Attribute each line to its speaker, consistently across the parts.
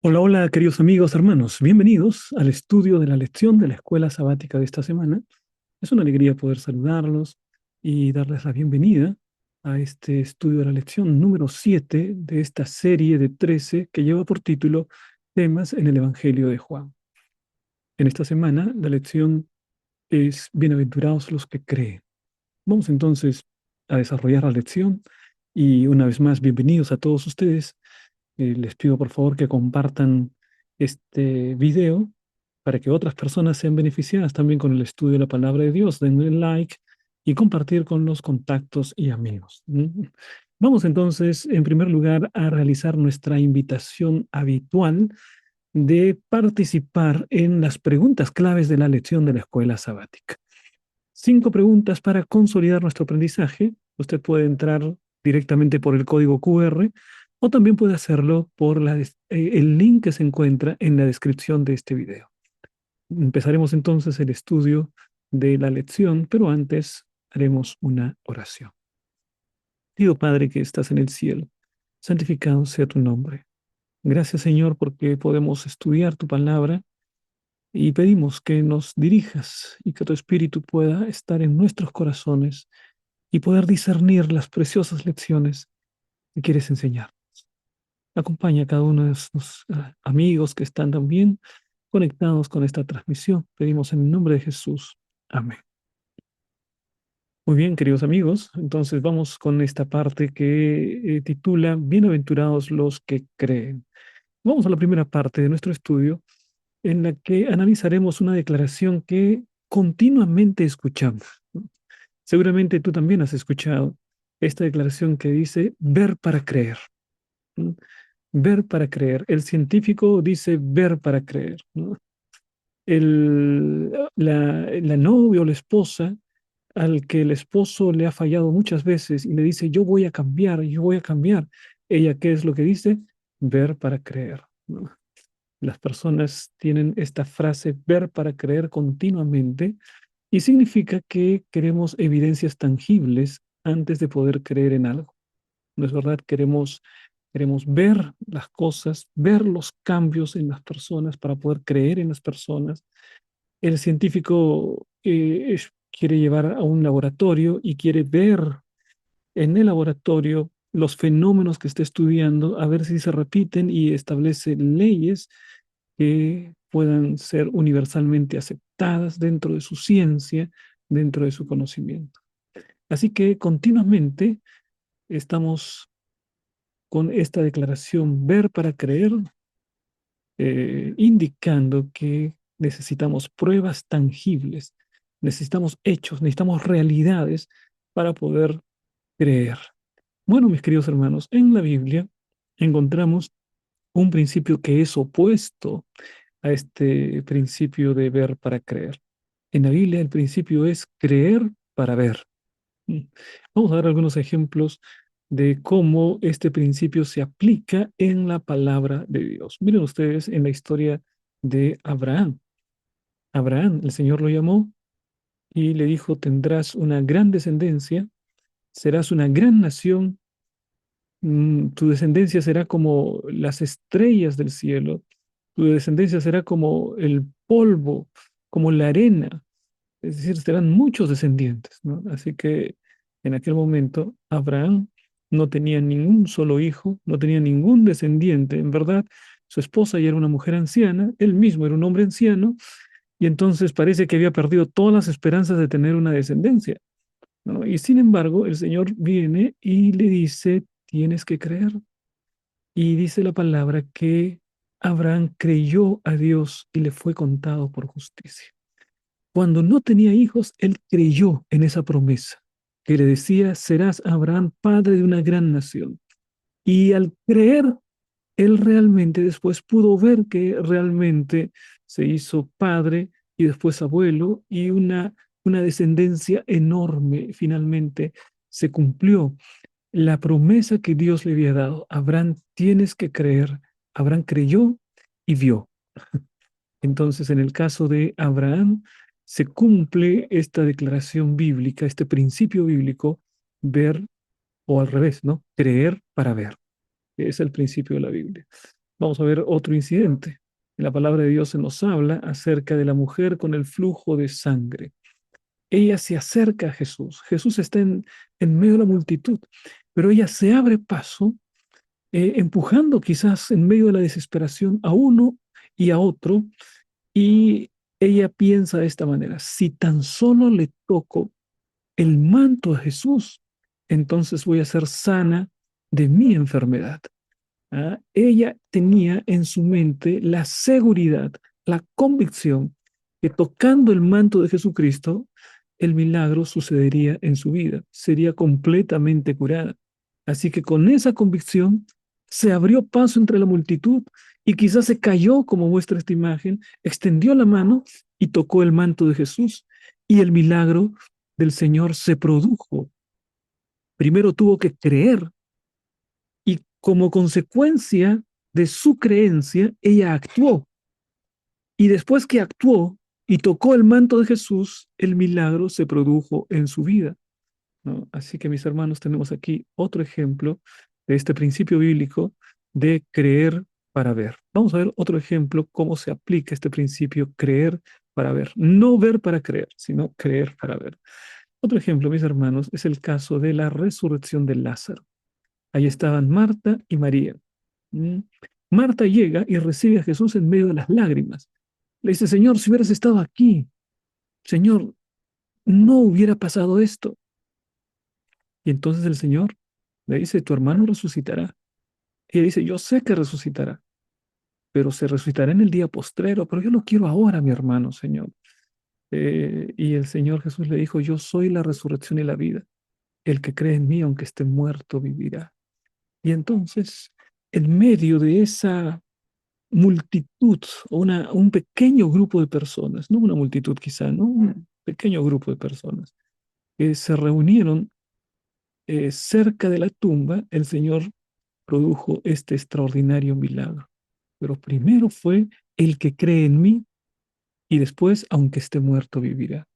Speaker 1: Hola, hola, queridos amigos, hermanos. Bienvenidos al estudio de la lección de la escuela sabática de esta semana. Es una alegría poder saludarlos y darles la bienvenida a este estudio de la lección número 7 de esta serie de 13 que lleva por título Temas en el Evangelio de Juan. En esta semana la lección es Bienaventurados los que creen. Vamos entonces a desarrollar la lección y una vez más, bienvenidos a todos ustedes. Les pido por favor que compartan este video para que otras personas sean beneficiadas también con el estudio de la palabra de Dios. Denle like y compartir con los contactos y amigos. Vamos entonces, en primer lugar, a realizar nuestra invitación habitual de participar en las preguntas claves de la lección de la escuela sabática. 5 preguntas para consolidar nuestro aprendizaje. Usted puede entrar directamente por el código QR o también puede hacerlo por el link que se encuentra en la descripción de este video. Empezaremos entonces el estudio de la lección, pero antes haremos una oración. Pido, Padre, que estás en el cielo, santificado sea tu nombre. Gracias, Señor, porque podemos estudiar tu palabra y pedimos que nos dirijas y que tu espíritu pueda estar en nuestros corazones y poder discernir las preciosas lecciones que quieres enseñar. Acompaña a cada uno de nuestros amigos que están también conectados con esta transmisión. Pedimos en el nombre de Jesús. Amén. Muy bien, queridos amigos, entonces vamos con esta parte que titula Bienaventurados los que creen. Vamos a la primera parte de nuestro estudio en la que analizaremos una declaración que continuamente escuchamos, ¿no? Seguramente tú también has escuchado esta declaración que dice ver para creer, ¿no? Ver para creer. El científico dice ver para creer, ¿no? La novia o la esposa al que el esposo le ha fallado muchas veces y le dice yo voy a cambiar, yo voy a cambiar. Ella, ¿qué es lo que dice? Ver para creer, ¿no? Las personas tienen esta frase ver para creer continuamente y significa que queremos evidencias tangibles antes de poder creer en algo. ¿No es verdad? Queremos ver las cosas, ver los cambios en las personas para poder creer en las personas. El científico quiere llevar a un laboratorio y quiere ver en el laboratorio los fenómenos que está estudiando, a ver si se repiten y establece leyes que puedan ser universalmente aceptadas dentro de su ciencia, dentro de su conocimiento. Así que continuamente estamos con esta declaración ver para creer, indicando que necesitamos pruebas tangibles, necesitamos hechos, necesitamos realidades para poder creer. Bueno, mis queridos hermanos, en la Biblia encontramos un principio que es opuesto a este principio de ver para creer. En la Biblia el principio es creer para ver. Mm. Vamos a ver algunos ejemplos de cómo este principio se aplica en la palabra de Dios. Miren ustedes en la historia de Abraham. Abraham, el Señor lo llamó y le dijo, tendrás una gran descendencia, serás una gran nación, tu descendencia será como las estrellas del cielo, tu descendencia será como el polvo, como la arena, es decir, serán muchos descendientes, ¿no? Así que en aquel momento Abraham no tenía ningún solo hijo, no tenía ningún descendiente. En verdad, su esposa ya era una mujer anciana, él mismo era un hombre anciano, y entonces parece que había perdido todas las esperanzas de tener una descendencia, ¿no? Y sin embargo, el Señor viene y le dice, tienes que creer. Y dice la palabra que Abraham creyó a Dios y le fue contado por justicia. Cuando no tenía hijos, él creyó en esa promesa que le decía, serás Abraham padre de una gran nación. Y al creer, él realmente después pudo ver que realmente se hizo padre y después abuelo y una descendencia enorme finalmente se cumplió. La promesa que Dios le había dado, Abraham, tienes que creer. Abraham creyó y vio. Entonces, en el caso de Abraham, se cumple esta declaración bíblica, este principio bíblico, ver o al revés, ¿no? Creer para ver. Es el principio de la Biblia. Vamos a ver otro incidente. En la palabra de Dios se nos habla acerca de la mujer con el flujo de sangre. Ella se acerca a Jesús. Jesús está en medio de la multitud, pero ella se abre paso, empujando quizás en medio de la desesperación a uno y a otro, y ella piensa de esta manera: si tan solo le toco el manto a Jesús, entonces voy a ser sana de mi enfermedad. ¿Ah? Ella tenía en su mente la seguridad, la convicción que tocando el manto de Jesucristo, el milagro sucedería en su vida, sería completamente curada. Así que con esa convicción se abrió paso entre la multitud y quizás se cayó, como muestra esta imagen, extendió la mano y tocó el manto de Jesús, y el milagro del Señor se produjo. Primero tuvo que creer, y como consecuencia de su creencia, ella actuó. Y después que actuó y tocó el manto de Jesús, el milagro se produjo en su vida, ¿no? Así que, mis hermanos, tenemos aquí otro ejemplo de este principio bíblico de creer para ver. Vamos a ver otro ejemplo, cómo se aplica este principio: creer para ver. No ver para creer, sino creer para ver. Otro ejemplo, mis hermanos, es el caso de la resurrección de Lázaro. Ahí estaban Marta y María. ¿Mm? Marta llega y recibe a Jesús en medio de las lágrimas. Le dice: Señor, si hubieras estado aquí, Señor, no hubiera pasado esto. Y entonces el Señor le dice: tu hermano resucitará. Y ella dice: yo sé que resucitará, pero se resucitará en el día postrero, pero yo lo quiero ahora, mi hermano, Señor. Y el Señor Jesús le dijo: yo soy la resurrección y la vida. El que cree en mí, aunque esté muerto, vivirá. Y entonces, en medio de esa multitud, o un pequeño grupo de personas, no una multitud quizá, no un pequeño grupo de personas, que se reunieron cerca de la tumba, el Señor produjo este extraordinario milagro. Pero primero fue: el que cree en mí, y después, aunque esté muerto, vivirá.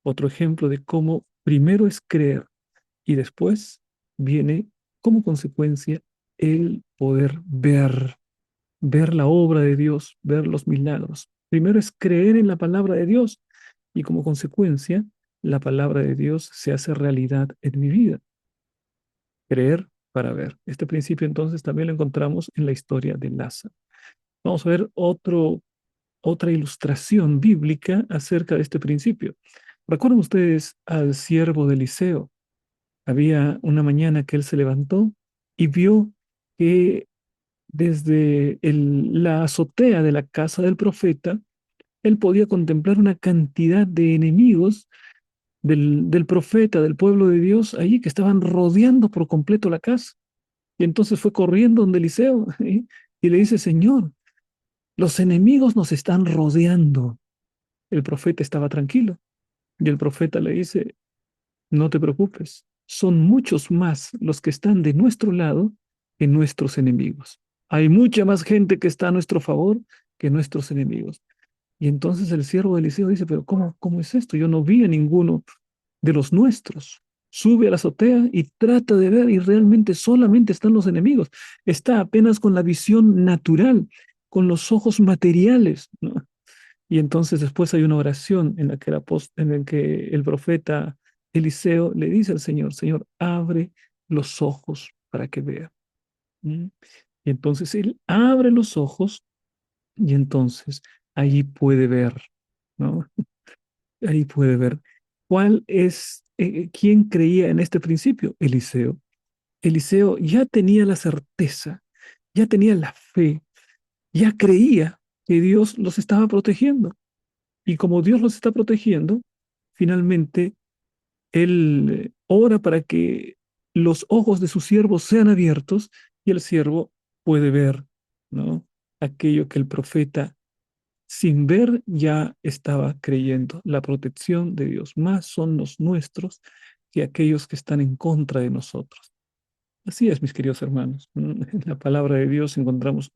Speaker 1: Otro ejemplo de cómo primero es creer y después viene como consecuencia el poder ver la obra de Dios, ver los milagros. Primero es creer en la palabra de Dios, y como consecuencia la palabra de Dios se hace realidad en mi vida. Creer para ver. Este principio entonces también lo encontramos en la historia de Lázaro. Vamos a ver otra ilustración bíblica acerca de este principio. ¿Recuerdan ustedes al siervo de Eliseo? Había una mañana que él se levantó y vio que desde la azotea de la casa del profeta, él podía contemplar una cantidad de enemigos del profeta, del pueblo de Dios, allí que estaban rodeando por completo la casa. Y entonces fue corriendo donde Eliseo, ¿sí? Y le dice: Señor, los enemigos nos están rodeando. El profeta estaba tranquilo, y el profeta le dice: no te preocupes, son muchos más los que están de nuestro lado que nuestros enemigos. Hay mucha más gente que está a nuestro favor que nuestros enemigos. Y entonces el siervo de Eliseo dice: pero ¿cómo es esto? Yo no vi a ninguno de los nuestros. Sube a la azotea y trata de ver, y realmente solamente están los enemigos. Está apenas con la visión natural, con los ojos materiales, ¿no? Y entonces después hay una oración en la que el profeta Eliseo le dice al Señor: Señor, abre los ojos para que vea. ¿Mm? Y entonces él abre los ojos, y entonces allí puede ver, ¿no? Ahí puede ver. ¿Quién creía en este principio? Eliseo. Eliseo ya tenía la certeza, ya tenía la fe, ya creía que Dios los estaba protegiendo. Y como Dios los está protegiendo, finalmente él ora para que los ojos de su siervo sean abiertos, y el siervo puede ver, ¿no? Aquello que el profeta, sin ver, ya estaba creyendo. La protección de Dios. Más son los nuestros que aquellos que están en contra de nosotros. Así es, mis queridos hermanos. En la palabra de Dios encontramos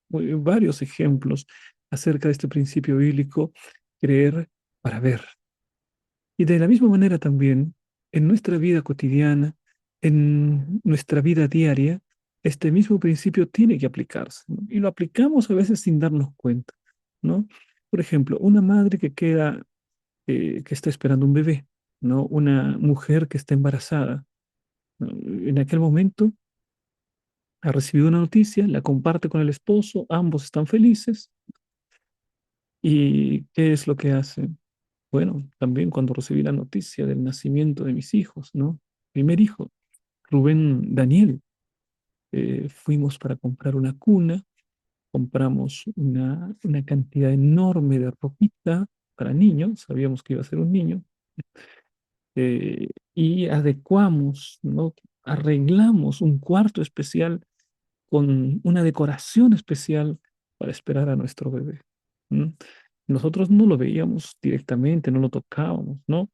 Speaker 1: varios ejemplos acerca de este principio bíblico: creer para ver. Y de la misma manera también, en nuestra vida cotidiana, en nuestra vida diaria, este mismo principio tiene que aplicarse, ¿no? Y lo aplicamos a veces sin darnos cuenta, ¿no? Por ejemplo, una madre que está esperando un bebé, ¿no? Una mujer que está embarazada, ¿no? En aquel momento ha recibido una noticia, la comparte con el esposo, ambos están felices. ¿Y qué es lo que hace? Bueno, también cuando recibí la noticia del nacimiento de mis hijos, ¿no? Primer hijo, Rubén Daniel, fuimos para comprar una cuna, compramos una cantidad enorme de ropita para niños, sabíamos que iba a ser un niño, y adecuamos, ¿no? Arreglamos un cuarto especial con una decoración especial para esperar a nuestro bebé. ¿M? Nosotros no lo veíamos directamente, no lo tocábamos, ¿no?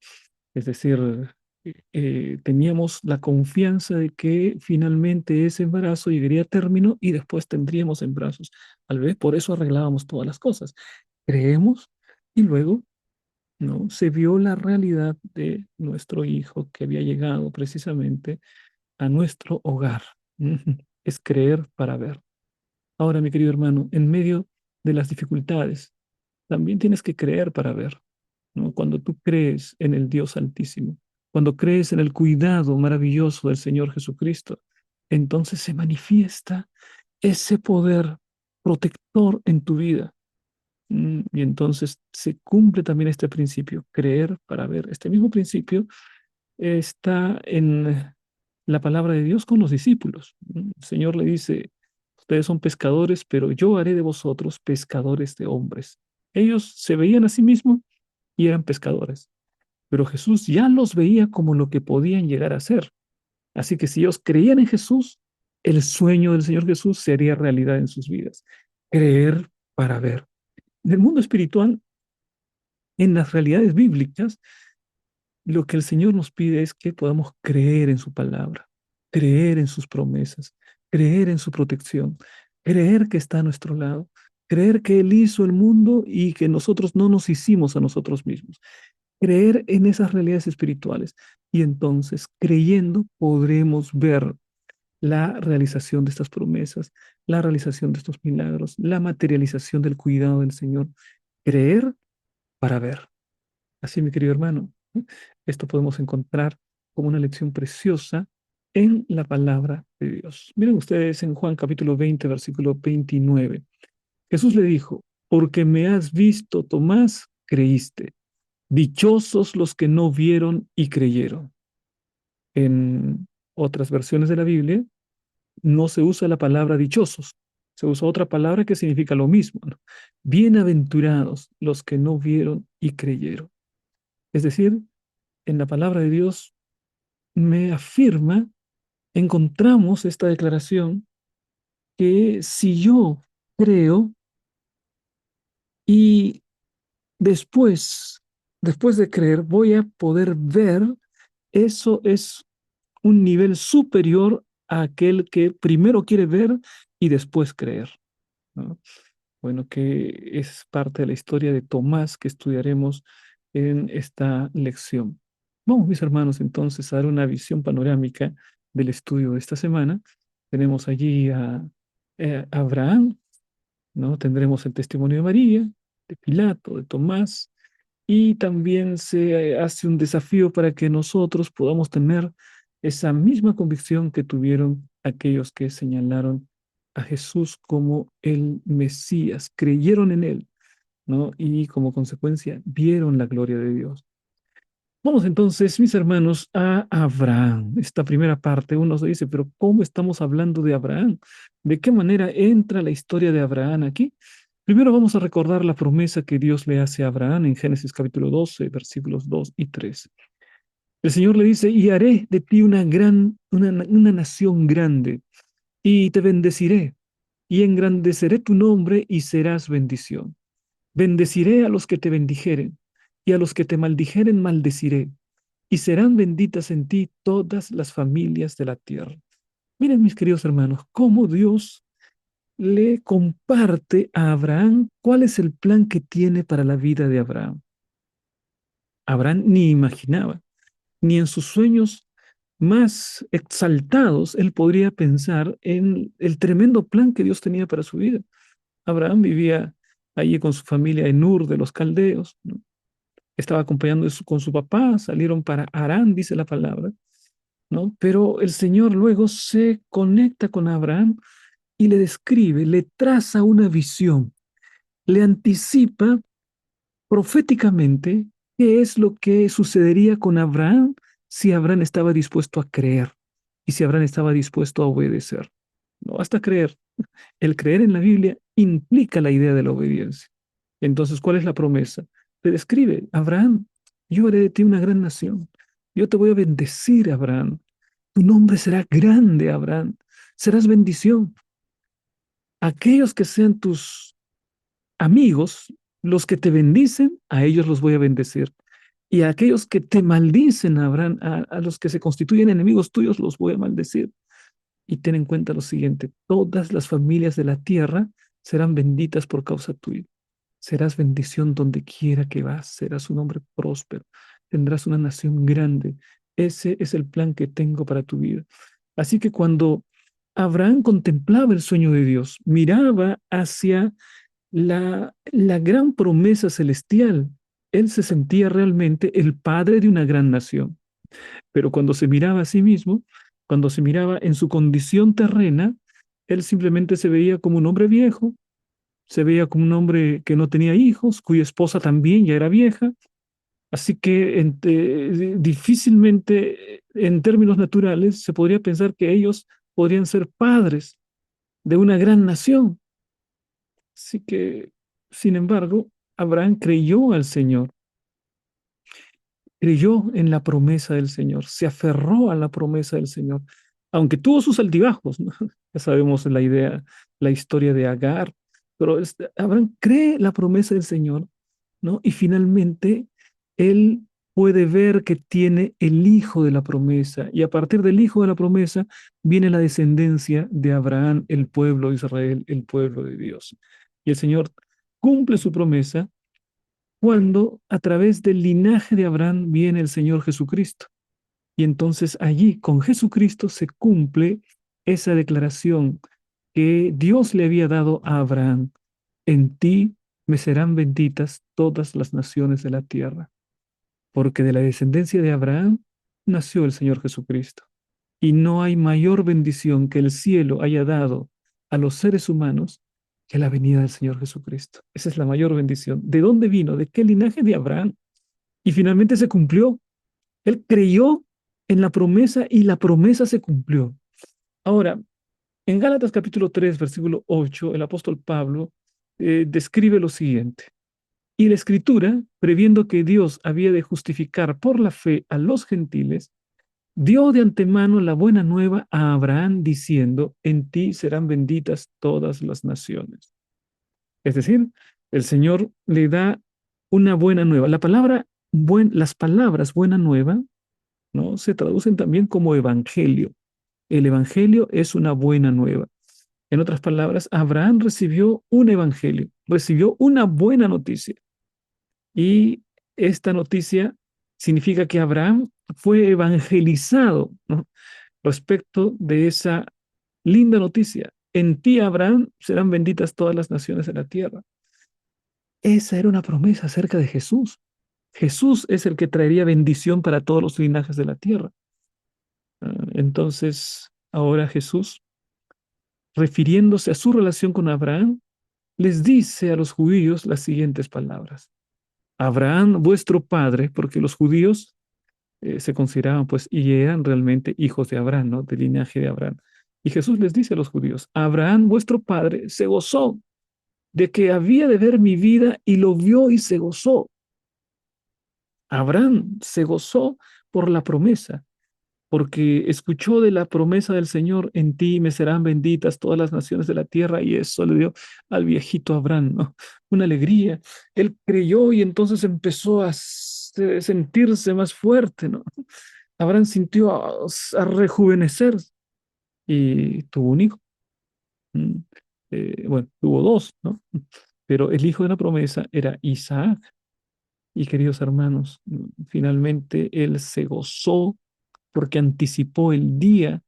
Speaker 1: Es decir, teníamos la confianza de que finalmente ese embarazo llegaría a término y después tendríamos en brazos al bebé. Por eso arreglábamos todas las cosas. Creemos y luego, ¿no? Se vio la realidad de nuestro hijo que había llegado precisamente a nuestro hogar. Ujú. Es creer para ver. Ahora, mi querido hermano, en medio de las dificultades, también tienes que creer para ver, ¿no? Cuando tú crees en el Dios Altísimo, cuando crees en el cuidado maravilloso del Señor Jesucristo, entonces se manifiesta ese poder protector en tu vida. Y entonces se cumple también este principio, creer para ver. Este mismo principio está en la palabra de Dios con los discípulos. El Señor le dice, ustedes son pescadores, pero yo haré de vosotros pescadores de hombres. Ellos se veían a sí mismos y eran pescadores, pero Jesús ya los veía como lo que podían llegar a ser. Así que si ellos creían en Jesús, el sueño del Señor Jesús se haría realidad en sus vidas. Creer para ver. En el mundo espiritual, en las realidades bíblicas, lo que el Señor nos pide es que podamos creer en su palabra, creer en sus promesas, creer en su protección, creer que está a nuestro lado, creer que Él hizo el mundo y que nosotros no nos hicimos a nosotros mismos, creer en esas realidades espirituales. Y entonces, creyendo, podremos ver la realización de estas promesas, la realización de estos milagros, la materialización del cuidado del Señor. Creer para ver. Así, mi querido hermano, ¿no? Esto podemos encontrar como una lección preciosa en la palabra de Dios. Miren ustedes en Juan capítulo 20, versículo 29. Jesús le dijo, porque me has visto, Tomás, creíste. Dichosos los que no vieron y creyeron. En otras versiones de la Biblia no se usa la palabra dichosos, se usa otra palabra que significa lo mismo, ¿no? Bienaventurados los que no vieron y creyeron. Es decir, en la palabra de Dios me afirma, encontramos esta declaración que si yo creo y después, después de creer, voy a poder ver, eso es un nivel superior a aquel que primero quiere ver y después creer, ¿no? Bueno, que es parte de la historia de Tomás que estudiaremos en esta lección. Vamos, mis hermanos, entonces a dar una visión panorámica del estudio de esta semana. Tenemos allí a Abraham, ¿no? Tendremos el testimonio de María, de Pilato, de Tomás, y también se hace un desafío para que nosotros podamos tener esa misma convicción que tuvieron aquellos que señalaron a Jesús como el Mesías, creyeron en él, ¿no? Y como consecuencia vieron la gloria de Dios. Vamos entonces, mis hermanos, a Abraham. Esta primera parte, uno se dice, pero ¿cómo estamos hablando de Abraham? ¿De qué manera entra la historia de Abraham aquí? Primero vamos a recordar la promesa que Dios le hace a Abraham en Génesis capítulo 12, versículos 2 y 3. El Señor le dice, y haré de ti una nación grande, y te bendeciré, y engrandeceré tu nombre, y serás bendición. Bendeciré a los que te bendijeren, y a los que te maldijeren maldeciré, y serán benditas en ti todas las familias de la tierra. Miren, mis queridos hermanos, cómo Dios le comparte a Abraham cuál es el plan que tiene para la vida de Abraham. Abraham ni imaginaba, ni en sus sueños más exaltados, él podría pensar en el tremendo plan que Dios tenía para su vida. Abraham vivía allí con su familia en Ur de los Caldeos, ¿no? Estaba acompañando con su papá, salieron para Harán, dice la palabra, ¿no? Pero el Señor luego se conecta con Abraham y le describe, le traza una visión, le anticipa proféticamente qué es lo que sucedería con Abraham si Abraham estaba dispuesto a creer y si Abraham estaba dispuesto a obedecer. No basta creer. El creer en la Biblia implica la idea de la obediencia. Entonces, ¿cuál es la promesa? Te describe, Abraham, yo haré de ti una gran nación. Yo te voy a bendecir, Abraham. Tu nombre será grande, Abraham. Serás bendición. Aquellos que sean tus amigos, los que te bendicen, a ellos los voy a bendecir. Y a aquellos que te maldicen, Abraham, a los que se constituyen enemigos tuyos, los voy a maldecir. Y ten en cuenta lo siguiente, todas las familias de la tierra serán benditas por causa tuya. Serás bendición donde quiera que vas, serás un hombre próspero, tendrás una nación grande. Ese es el plan que tengo para tu vida. Así que cuando Abraham contemplaba el sueño de Dios, miraba hacia la gran promesa celestial, él se sentía realmente el padre de una gran nación. Pero cuando se miraba a sí mismo, cuando se miraba en su condición terrena, él simplemente se veía como un hombre viejo, se veía como un hombre que no tenía hijos, cuya esposa también ya era vieja. Así que difícilmente, en términos naturales, se podría pensar que ellos podrían ser padres de una gran nación. Así que, sin embargo, Abraham creyó al Señor, creyó en la promesa del Señor, se aferró a la promesa del Señor, aunque tuvo sus altibajos, ¿no? Ya sabemos la idea, la historia de Agar, pero Abraham cree la promesa del Señor, ¿no? Y finalmente él puede ver que tiene el hijo de la promesa, y a partir del hijo de la promesa viene la descendencia de Abraham, el pueblo de Israel, el pueblo de Dios. Y el Señor cumple su promesa cuando a través del linaje de Abraham viene el Señor Jesucristo. Y entonces allí con Jesucristo se cumple esa declaración que Dios le había dado a Abraham. En ti me serán benditas todas las naciones de la tierra, porque de la descendencia de Abraham nació el Señor Jesucristo. Y no hay mayor bendición que el cielo haya dado a los seres humanos que la venida del Señor Jesucristo. Esa es la mayor bendición. ¿De dónde vino? ¿De qué linaje de Abraham? Y finalmente se cumplió. Él creyó en la promesa y la promesa se cumplió. Ahora, en Gálatas capítulo 3, versículo 8, el apóstol Pablo describe lo siguiente. Y la escritura, previendo que Dios había de justificar por la fe a los gentiles, dio de antemano la buena nueva a Abraham diciendo, en ti serán benditas todas las naciones. Es decir, el Señor le da una buena nueva. Las palabras buena nueva, ¿no? Se traducen también como evangelio. El evangelio es una buena nueva. En otras palabras, Abraham recibió un evangelio, recibió una buena noticia. Y esta noticia significa que Abraham fue evangelizado, ¿no? Respecto de esa linda noticia. En ti, Abraham, serán benditas todas las naciones de la tierra. Esa era una promesa acerca de Jesús. Jesús es el que traería bendición para todos los linajes de la tierra. Entonces, ahora Jesús, refiriéndose a su relación con Abraham, les dice a los judíos las siguientes palabras. Abraham, vuestro padre, porque los judíos se consideraban pues y eran realmente hijos de Abraham, ¿no? Del linaje de Abraham. Y Jesús les dice a los judíos, Abraham, vuestro padre, se gozó de que había de ver mi vida y lo vio y se gozó. Abraham se gozó por la promesa, porque escuchó de la promesa del Señor, en ti me serán benditas todas las naciones de la tierra, y eso le dio al viejito Abraham, ¿no? Una alegría. Él creyó y entonces empezó a sentirse más fuerte, ¿no? Abraham sintió a rejuvenecer y tuvo un hijo. Mm, bueno, tuvo dos, ¿no? Pero el hijo de la promesa era Isaac. Y queridos hermanos, finalmente él se gozó porque anticipó el día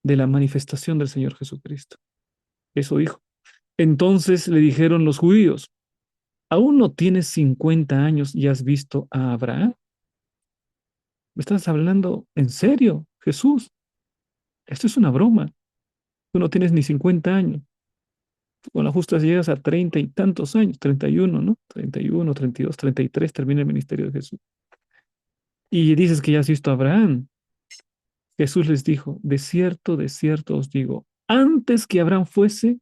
Speaker 1: de la manifestación del Señor Jesucristo. Eso dijo. Entonces le dijeron los judíos, ¿aún no tienes 50 años y has visto a Abraham? ¿Me estás hablando en serio, Jesús? Esto es una broma. Tú no tienes ni 50 años. Con la justa llegas a 30 y tantos años, 31, ¿no? 31, 32, 33 termina el ministerio de Jesús. Y dices que ya has visto a Abraham. Jesús les dijo, de cierto os digo, antes que Abraham fuese,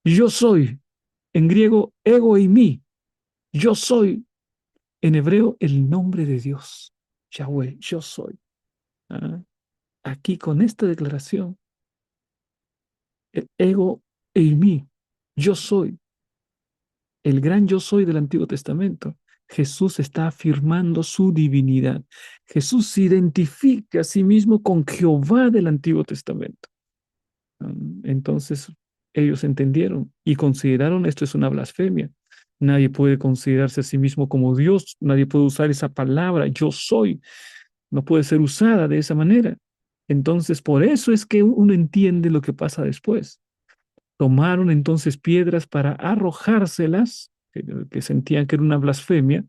Speaker 1: yo soy. En griego, ego y mí. Yo soy. En hebreo, el nombre de Dios. Yahweh, yo soy. Ah, aquí con esta declaración, el ego y mí. Yo soy. El gran yo soy del Antiguo Testamento. Jesús está afirmando su divinidad. Jesús se identifica a sí mismo con Jehová del Antiguo Testamento. Entonces ellos entendieron y consideraron esto es una blasfemia. Nadie puede considerarse a sí mismo como Dios, nadie puede usar esa palabra, yo soy, no puede ser usada de esa manera. Entonces, por eso es que uno entiende lo que pasa después. Tomaron entonces piedras para arrojárselas, que sentían que era una blasfemia,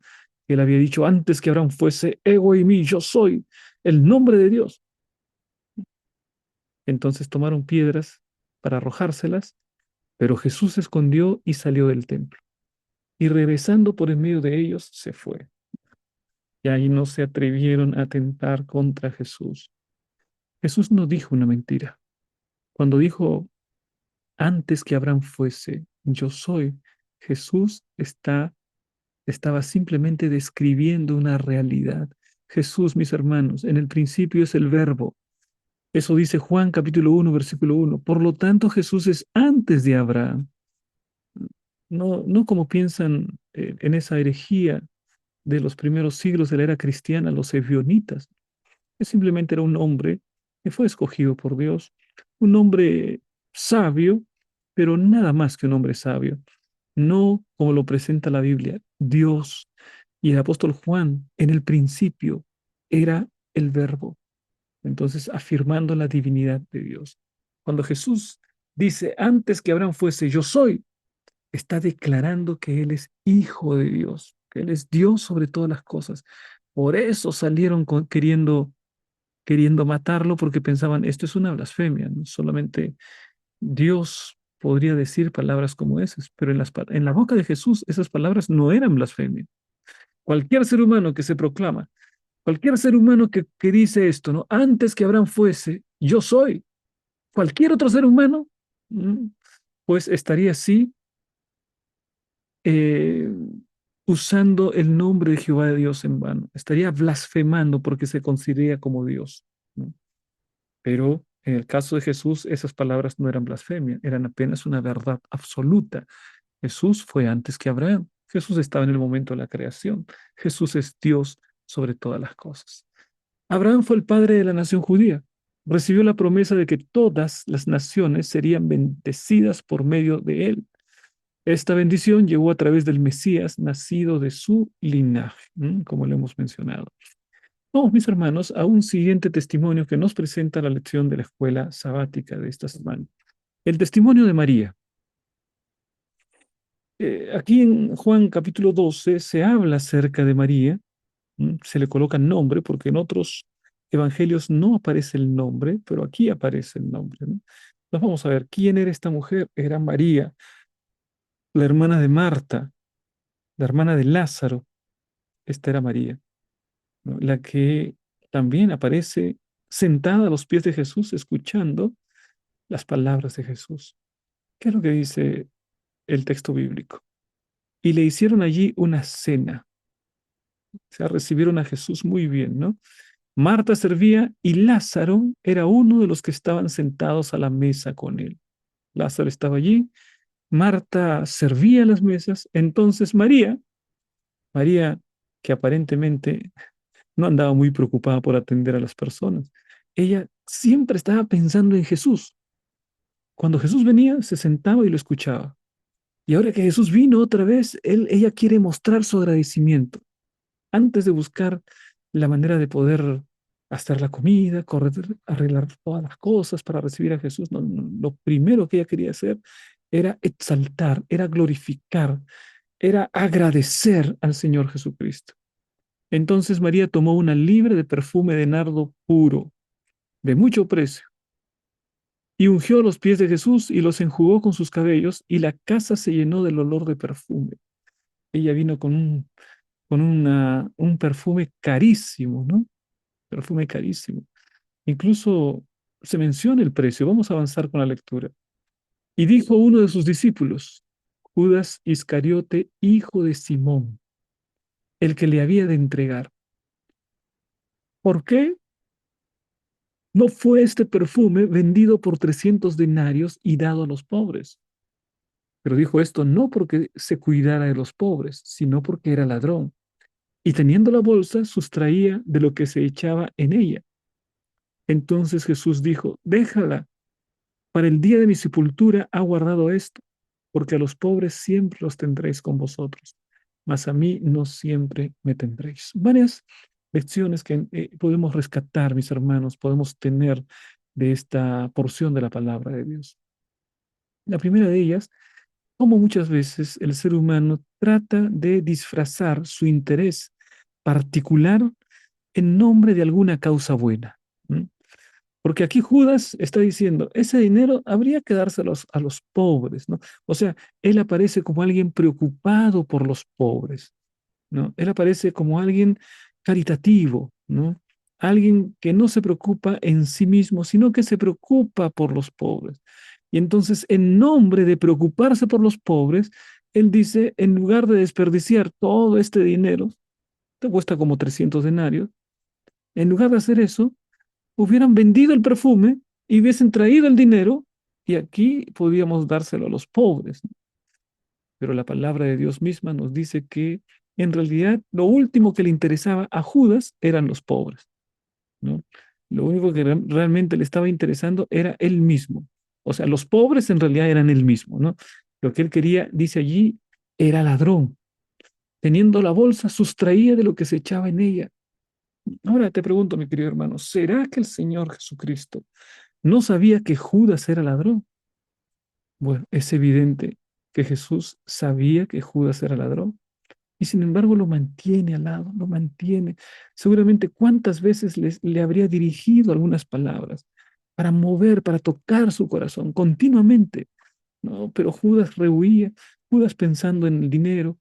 Speaker 1: que él había dicho antes que Abraham fuese ego y mí, yo soy el nombre de Dios. Entonces tomaron piedras para arrojárselas, pero Jesús se escondió y salió del templo. Y regresando por en medio de ellos, se fue. Y ahí no se atrevieron a atentar contra Jesús. Jesús no dijo una mentira. Cuando dijo, antes que Abraham fuese, yo soy, Jesús estaba simplemente describiendo una realidad. Jesús, mis hermanos, en el principio es el verbo. Eso dice Juan capítulo 1, versículo 1. Por lo tanto, Jesús es antes de Abraham. No, no como piensan en esa herejía de los primeros siglos de la era cristiana, los ebionitas. Él simplemente era un hombre que fue escogido por Dios, un hombre sabio, pero nada más que un hombre sabio. No como lo presenta la Biblia, Dios y el apóstol Juan en el principio era el verbo. Entonces, afirmando la divinidad de Dios. Cuando Jesús dice, antes que Abraham fuese, yo soy, está declarando que Él es hijo de Dios, que Él es Dios sobre todas las cosas. Por eso salieron queriendo matarlo, porque pensaban, esto es una blasfemia, ¿no? Solamente Dios podría decir palabras como esas, pero en la boca de Jesús esas palabras no eran blasfemia. Cualquier ser humano que se proclama, cualquier ser humano que dice esto, ¿no? Antes que Abraham fuese, yo soy. Cualquier otro ser humano, mm, pues estaría así eh, usando el nombre de Jehová de Dios en vano. Estaría blasfemando porque se considera como Dios, ¿no? Pero en el caso de Jesús, esas palabras no eran blasfemia, eran apenas una verdad absoluta. Jesús fue antes que Abraham. Jesús estaba en el momento de la creación. Jesús es Dios sobre todas las cosas. Abraham fue el padre de la nación judía. Recibió la promesa de que todas las naciones serían bendecidas por medio de él. Esta bendición llegó a través del Mesías nacido de su linaje, como lo hemos mencionado. Vamos, mis hermanos, a un siguiente testimonio que nos presenta la lección de la escuela sabática de esta semana. El testimonio de María. Aquí en Juan capítulo 12 se habla acerca de María, se le coloca nombre porque en otros evangelios no aparece el nombre, pero aquí aparece el nombre, ¿no? Entonces vamos a ver, ¿quién era esta mujer? Era María, la hermana de Marta, la hermana de Lázaro. Esta era María, ¿no? La que también aparece sentada a los pies de Jesús, escuchando las palabras de Jesús. ¿Qué es lo que dice el texto bíblico? Y le hicieron allí una cena. O sea, recibieron a Jesús muy bien, ¿no? Marta servía y Lázaro era uno de los que estaban sentados a la mesa con él. Lázaro estaba allí, Marta servía las mesas, entonces María, que aparentemente no andaba muy preocupada por atender a las personas, ella siempre estaba pensando en Jesús. Cuando Jesús venía, se sentaba y lo escuchaba. Y ahora que Jesús vino otra vez, ella quiere mostrar su agradecimiento antes de buscar la manera de poder hacer la comida, correr, arreglar todas las cosas para recibir a Jesús. No, no, lo primero que ella quería hacer era exaltar, era glorificar, era agradecer al Señor Jesucristo. Entonces María tomó una libra de perfume de nardo puro, de mucho precio, y ungió los pies de Jesús y los enjugó con sus cabellos, y la casa se llenó del olor de perfume. Ella vino con un perfume carísimo, ¿no? Perfume carísimo. Incluso se menciona el precio. Vamos a avanzar con la lectura. Y dijo uno de sus discípulos, Judas Iscariote, hijo de Simón, el que le había de entregar. ¿Por qué no fue este perfume vendido por 300 denarios y dado a los pobres? Pero dijo esto no porque se cuidara de los pobres, sino porque era ladrón. Y teniendo la bolsa, sustraía de lo que se echaba en ella. Entonces Jesús dijo, déjala, para el día de mi sepultura ha guardado esto, porque a los pobres siempre los tendréis con vosotros, mas a mí no siempre me tendréis. Varias lecciones que podemos rescatar, mis hermanos, podemos tener de esta porción de la palabra de Dios. La primera de ellas, como muchas veces el ser humano trata de disfrazar su interés particular en nombre de alguna causa buena. ¿Mm? Porque aquí Judas está diciendo, ese dinero habría que dárselos a los pobres, ¿no? O sea, él aparece como alguien preocupado por los pobres, ¿no? Él aparece como alguien caritativo, ¿no? Alguien que no se preocupa en sí mismo, sino que se preocupa por los pobres. Y entonces, en nombre de preocuparse por los pobres, él dice, en lugar de desperdiciar todo este dinero, te cuesta como 300 denarios, en lugar de hacer eso, hubieran vendido el perfume y hubiesen traído el dinero y aquí podíamos dárselo a los pobres. Pero la palabra de Dios misma nos dice que en realidad lo último que le interesaba a Judas eran los pobres, ¿no? Lo único que realmente le estaba interesando era él mismo. O sea, los pobres en realidad eran él mismo, ¿no? Lo que él quería, dice allí, era ladrón. Teniendo la bolsa, sustraía de lo que se echaba en ella. Ahora te pregunto, mi querido hermano, ¿será que el Señor Jesucristo no sabía que Judas era ladrón? Bueno, es evidente que Jesús sabía que Judas era ladrón y sin embargo lo mantiene al lado, lo mantiene. Seguramente cuántas veces le habría dirigido algunas palabras para mover, para tocar su corazón continuamente, ¿no? Pero Judas rehuía, Judas pensando en el dinero,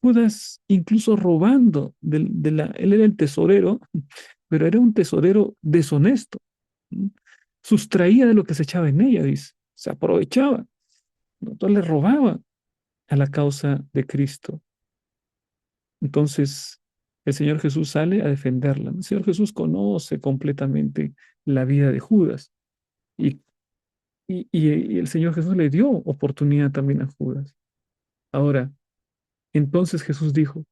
Speaker 1: Judas incluso robando, él era el tesorero, pero era un tesorero deshonesto. ¿Mm? Sustraía de lo que se echaba en ella, dice, se aprovechaba, ¿no? Entonces le robaba a la causa de Cristo. Entonces el Señor Jesús sale a defenderla. El Señor Jesús conoce completamente la vida de Judas y, y el Señor Jesús le dio oportunidad también a Judas. Ahora, entonces Jesús dijo,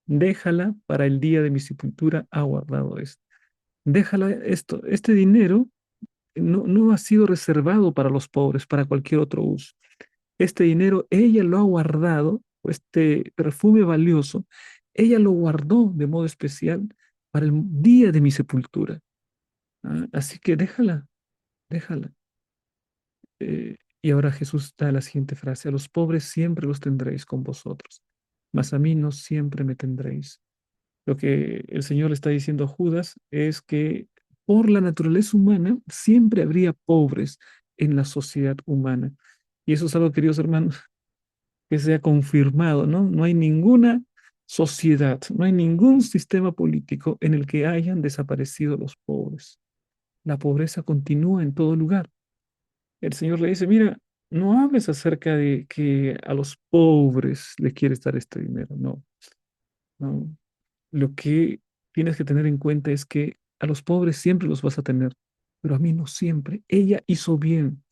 Speaker 1: déjala para el día de mi sepultura, ha guardado esto. Déjala esto, este dinero no ha sido reservado para los pobres, para cualquier otro uso. Este dinero ella lo ha guardado, este perfume valioso, ella lo guardó de modo especial para el día de mi sepultura. ¿Ah? Así que déjala, déjala. Y ahora Jesús da la siguiente frase, a los pobres siempre los tendréis con vosotros, mas a mí no siempre me tendréis. Lo que el Señor le está diciendo a Judas es que por la naturaleza humana siempre habría pobres en la sociedad humana. Y eso es algo, queridos hermanos, que se ha confirmado, ¿no? No hay ninguna sociedad, no hay ningún sistema político en el que hayan desaparecido los pobres. La pobreza continúa en todo lugar. El Señor le dice, mira, no hables acerca de que a los pobres les quieres dar este dinero, no, no. Lo que tienes que tener en cuenta es que a los pobres siempre los vas a tener, pero a mí no siempre. Ella hizo bien.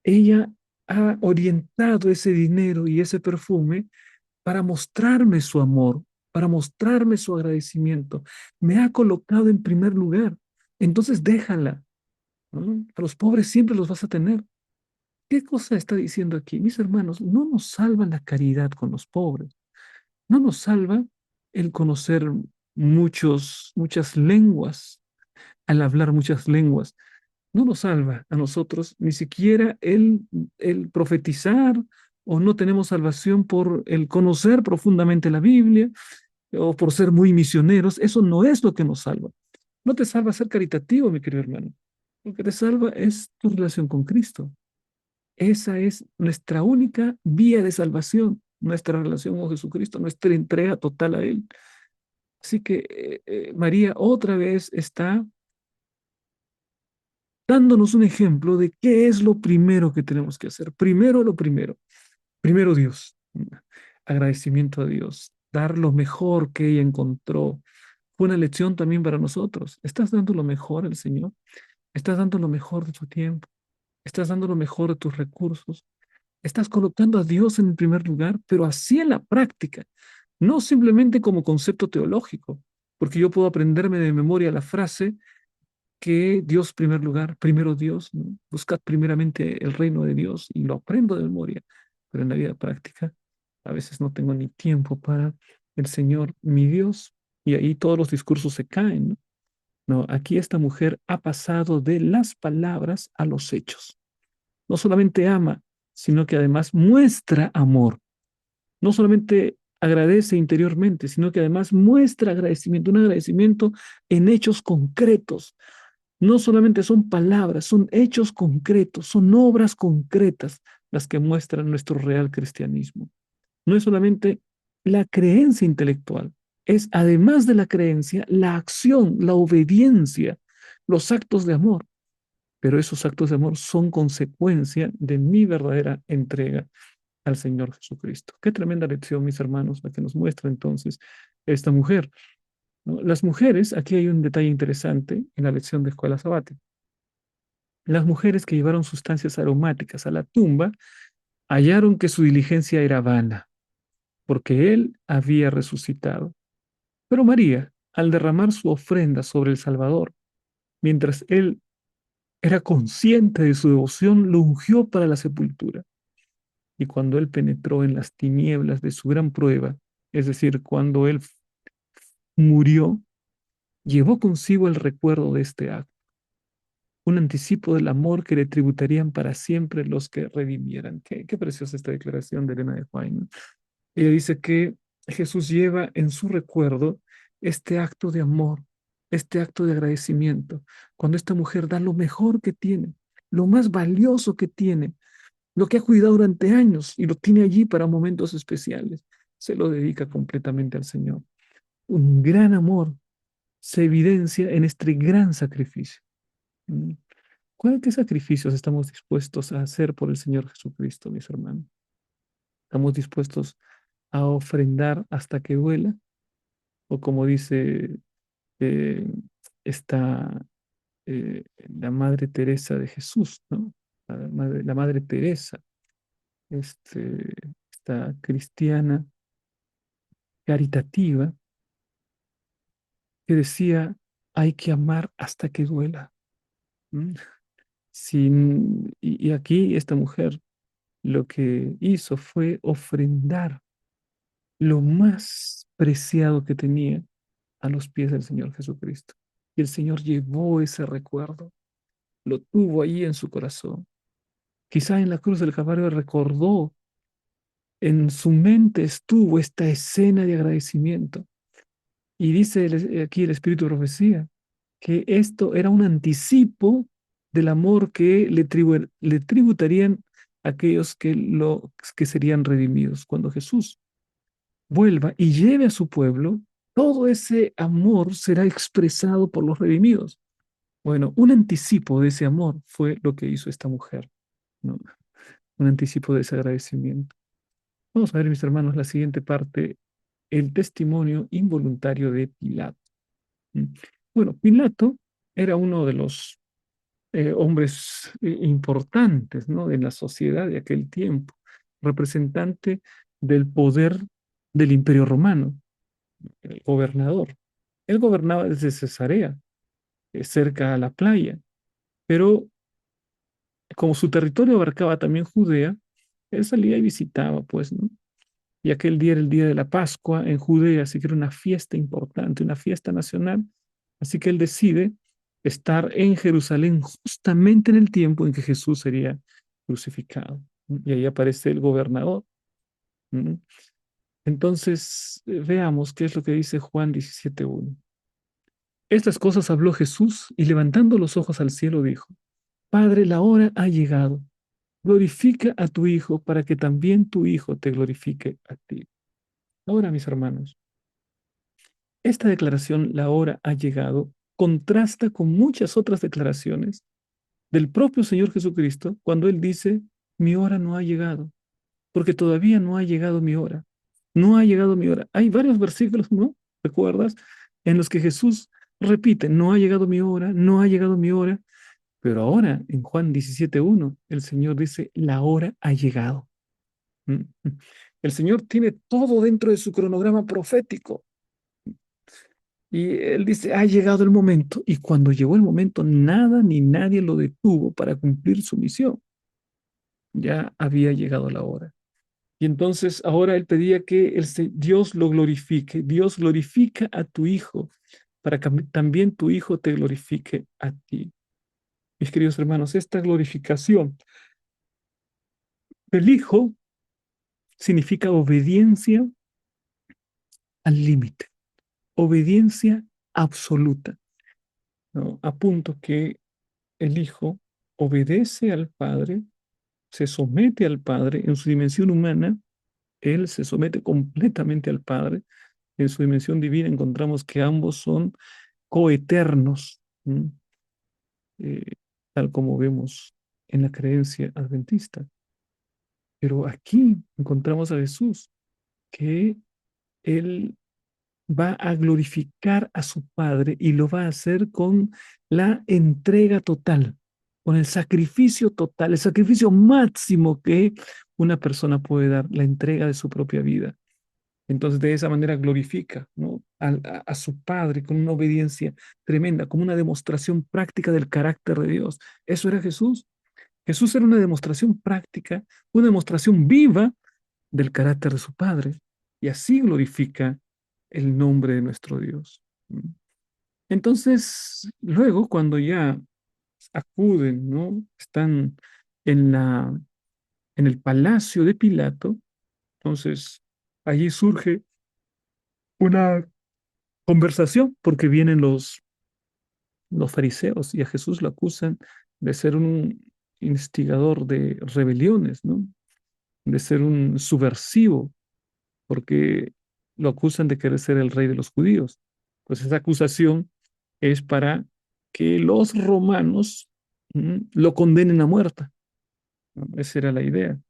Speaker 1: Ella ha orientado ese dinero y ese perfume para mostrarme su amor, para mostrarme su agradecimiento. Me ha colocado en primer lugar. Entonces déjala, ¿no? A los pobres siempre los vas a tener. ¿Qué cosa está diciendo aquí? Mis hermanos, no nos salva la caridad con los pobres. No nos salva el conocer muchas lenguas. al hablar muchas lenguas. No nos salva a nosotros, ni siquiera el profetizar, o no tenemos salvación por el conocer profundamente la Biblia o por ser muy misioneros. Eso no es lo que nos salva. No te salva ser caritativo, mi querido hermano. Lo que te salva es tu relación con Cristo. Esa es nuestra única vía de salvación, nuestra relación con Jesucristo, nuestra entrega total a Él. Así que María otra vez está dándonos un ejemplo de qué es lo primero que tenemos que hacer. Primero lo primero. Primero Dios. Agradecimiento a Dios. Dar lo mejor que ella encontró. Fue una lección también para nosotros. ¿Estás dando lo mejor al Señor? ¿Estás dando lo mejor de tu tiempo? ¿Estás dando lo mejor de tus recursos? ¿Estás colocando a Dios en el primer lugar, pero así en la práctica? No simplemente como concepto teológico, porque yo puedo aprenderme de memoria la frase que Dios primer lugar, primero Dios, ¿no? Buscad primeramente el reino de Dios y lo aprendo de memoria, pero en la vida práctica a veces no tengo ni tiempo para el Señor, mi Dios, y ahí todos los discursos se caen, ¿no? No, aquí esta mujer ha pasado de las palabras a los hechos. No solamente ama, sino que además muestra amor. No solamente agradece interiormente, sino que además muestra agradecimiento, un agradecimiento en hechos concretos. No solamente son palabras, son hechos concretos, son obras concretas las que muestran nuestro real cristianismo. No es solamente la creencia intelectual, es además de la creencia, la acción, la obediencia, los actos de amor. Pero esos actos de amor son consecuencia de mi verdadera entrega al Señor Jesucristo. Qué tremenda lección, mis hermanos, la que nos muestra entonces esta mujer, ¿no? Las mujeres, aquí hay un detalle interesante en la lección de escuela sabática. Las mujeres que llevaron sustancias aromáticas a la tumba hallaron que su diligencia era vana, porque él había resucitado. Pero María, al derramar su ofrenda sobre el Salvador, mientras él era consciente de su devoción, lo ungió para la sepultura. Y cuando él penetró en las tinieblas de su gran prueba, es decir, cuando él murió, llevó consigo el recuerdo de este acto, un anticipo del amor que le tributarían para siempre los que redimieran. Qué preciosa esta declaración de Elena de White, ¿no? Ella dice que Jesús lleva en su recuerdo este acto de amor, este acto de agradecimiento, cuando esta mujer da lo mejor que tiene, lo más valioso que tiene, lo que ha cuidado durante años y lo tiene allí para momentos especiales, se lo dedica completamente al Señor. Un gran amor se evidencia en este gran sacrificio. Mm. ¿Qué sacrificios estamos dispuestos a hacer por el Señor Jesucristo, mis hermanos? ¿Estamos dispuestos a ofrendar hasta que duela? O como dice eh, esta, la Madre Teresa de Jesús, ¿no? La Madre Teresa, este, esta cristiana caritativa que decía, hay que amar hasta que duela. ¿Mm? Y aquí esta mujer lo que hizo fue ofrendar lo más preciado que tenía a los pies del Señor Jesucristo. Y el Señor llevó ese recuerdo, lo tuvo ahí en su corazón. Quizá en la cruz del Calvario recordó, en su mente estuvo esta escena de agradecimiento. Y dice aquí el Espíritu de Profecía que esto era un anticipo del amor que le tributarían aquellos que serían redimidos. Cuando Jesús vuelva y lleve a su pueblo, todo ese amor será expresado por los redimidos. Bueno, un anticipo de ese amor fue lo que hizo esta mujer, ¿no? Un anticipo de ese agradecimiento. Vamos a ver, mis hermanos, la siguiente parte, el testimonio involuntario de Pilato. ¿Mm? Bueno, Pilato era uno de los hombres importantes, ¿no? En la sociedad de aquel tiempo, representante del poder del Imperio Romano, el gobernador. Él gobernaba desde Cesarea, cerca a la playa, pero como su territorio abarcaba también Judea, él salía y visitaba, pues, ¿no? Y aquel día era el día de la Pascua en Judea, así que era una fiesta importante, una fiesta nacional. Así que él decide estar en Jerusalén justamente en el tiempo en que Jesús sería crucificado. Y ahí aparece el gobernador. ¿Mm? Entonces, veamos qué es lo que dice Juan 17:1. Estas cosas habló Jesús y levantando los ojos al cielo dijo, Padre, la hora ha llegado. Glorifica a tu Hijo para que también tu Hijo te glorifique a ti. Ahora, mis hermanos, esta declaración, la hora ha llegado, contrasta con muchas otras declaraciones del propio Señor Jesucristo cuando Él dice, mi hora no ha llegado, porque todavía no ha llegado mi hora. No ha llegado mi hora. Hay varios versículos, ¿no? ¿Recuerdas? En los que Jesús repite, no ha llegado mi hora, no ha llegado mi hora. Pero ahora, en Juan 17:1, el Señor dice, la hora ha llegado. ¿Mm? El Señor tiene todo dentro de su cronograma profético. Y Él dice, ha llegado el momento. Y cuando llegó el momento, nada ni nadie lo detuvo para cumplir su misión. Ya había llegado la hora. Y entonces ahora Él pedía que Dios lo glorifique. Dios glorifica a tu Hijo para que también tu Hijo te glorifique a ti. Mis queridos hermanos, esta glorificación del Hijo significa obediencia al límite, obediencia absoluta, ¿no? A punto que el Hijo obedece al Padre, se somete al Padre en su dimensión humana, Él se somete completamente al Padre. En su dimensión divina encontramos que ambos son coeternos, ¿m? Eh, tal como vemos en la creencia adventista. Pero aquí encontramos a Jesús, que Él va a glorificar a su Padre y lo va a hacer con la entrega total, con el sacrificio total, el sacrificio máximo que una persona puede dar, la entrega de su propia vida. Entonces, de esa manera glorifica, ¿no? A su Padre con una obediencia tremenda, como una demostración práctica del carácter de Dios. Eso era Jesús. Jesús era una demostración práctica, una demostración viva del carácter de su Padre, y así glorifica el nombre de nuestro Dios. Entonces, luego, cuando ya acuden, ¿no? Están en en el palacio de Pilato, entonces allí surge una conversación porque vienen los fariseos y a Jesús lo acusan de ser un instigador de rebeliones, ¿no? De ser un subversivo, porque lo acusan de querer ser el rey de los judíos. Pues esa acusación es para que los romanos lo condenen a muerte, ¿no? Esa era la idea.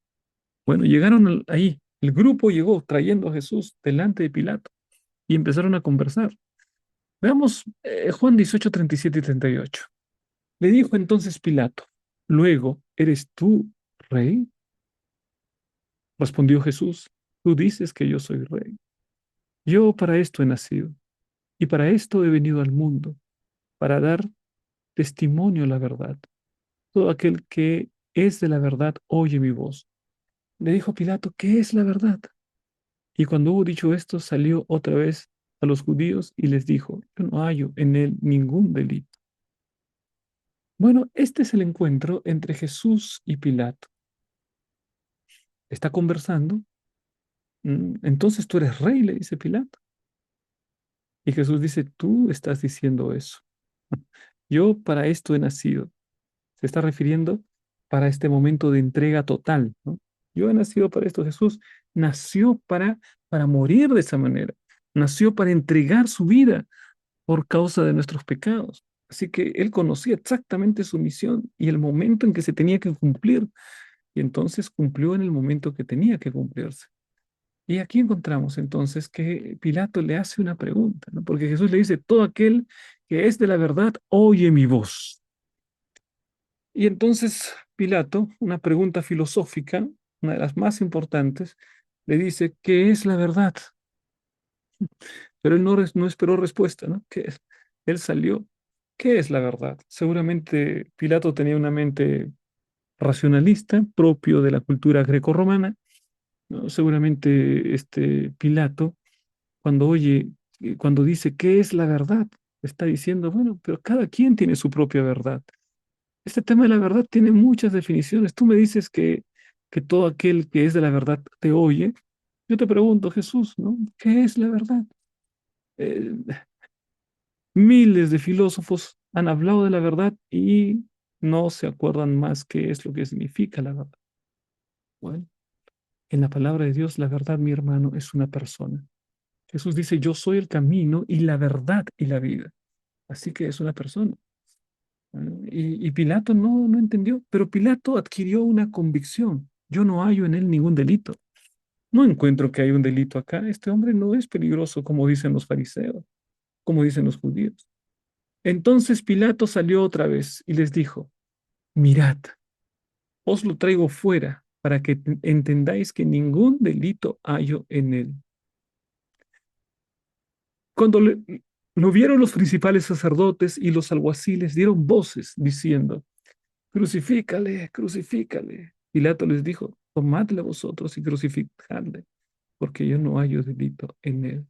Speaker 1: Bueno, llegaron ahí, el grupo llegó trayendo a Jesús delante de Pilato y empezaron a conversar. Veamos Juan 18, 37 y 38. Le dijo entonces Pilato, luego, ¿eres tú rey? Respondió Jesús, tú dices que yo soy rey. Yo para esto he nacido y para esto he venido al mundo, para dar testimonio a la verdad. Todo aquel que es de la verdad oye mi voz. Le dijo Pilato, ¿qué es la verdad? Y cuando hubo dicho esto, salió otra vez a los judíos y les dijo, yo no hallo en él ningún delito. Bueno, este es el encuentro entre Jesús y Pilato. Está conversando. Entonces tú eres rey, le dice Pilato. Y Jesús dice, tú estás diciendo eso. Yo para esto he nacido. Se está refiriendo para este momento de entrega total, ¿no? Yo he nacido para esto. Jesús nació para morir de esa manera. Nació para entregar su vida por causa de nuestros pecados. Así que él conocía exactamente su misión y el momento en que se tenía que cumplir. Y entonces cumplió en el momento que tenía que cumplirse. Y aquí encontramos entonces que Pilato le hace una pregunta, ¿no? Porque Jesús le dice, todo aquel que es de la verdad, oye mi voz. Y entonces Pilato, una pregunta filosófica, una de las más importantes, le dice, ¿qué es la verdad? Pero él no esperó respuesta, ¿no? ¿Qué es? Él salió, ¿qué es la verdad? Seguramente Pilato tenía una mente racionalista propio de la cultura grecorromana, ¿no? Seguramente Pilato, cuando oye, cuando dice, ¿qué es la verdad? Está diciendo, bueno, pero cada quien tiene su propia verdad. Este tema de la verdad tiene muchas definiciones. Tú me dices que todo aquel que es de la verdad te oye. Yo te pregunto, Jesús, ¿no? ¿Qué es la verdad? Eh, Miles de filósofos han hablado de la verdad y no se acuerdan más qué es lo que significa la verdad. Bueno, en la palabra de Dios, la verdad, mi hermano, es una persona. Jesús dice, yo soy el camino y la verdad y la vida. Así que es una persona. Y Pilato no entendió, pero Pilato adquirió una convicción. Yo no hallo en él ningún delito. No encuentro que hay un delito acá. Este hombre no es peligroso, como dicen los fariseos, como dicen los judíos. Entonces Pilato salió otra vez y les dijo, mirad, os lo traigo fuera para que entendáis que ningún delito hallo en él. Cuando lo vieron los principales sacerdotes y los alguaciles, dieron voces diciendo, crucifícale, crucifícale. Pilato les dijo, tomadle vosotros y crucificadle, porque yo no hallo delito en él.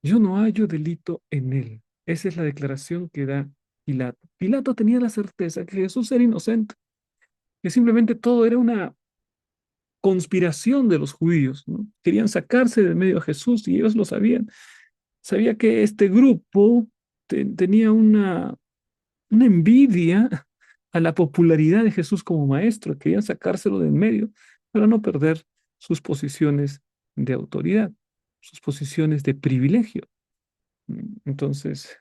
Speaker 1: Yo no hallo delito en él. Esa es la declaración que da Pilato. Pilato tenía la certeza que Jesús era inocente, que simplemente todo era una conspiración de los judíos, ¿no? Querían sacarse de medio a Jesús y ellos lo sabían. Sabía que este grupo tenía una envidia a la popularidad de Jesús como maestro, querían sacárselo de en medio para no perder sus posiciones de autoridad, sus posiciones de privilegio. Entonces,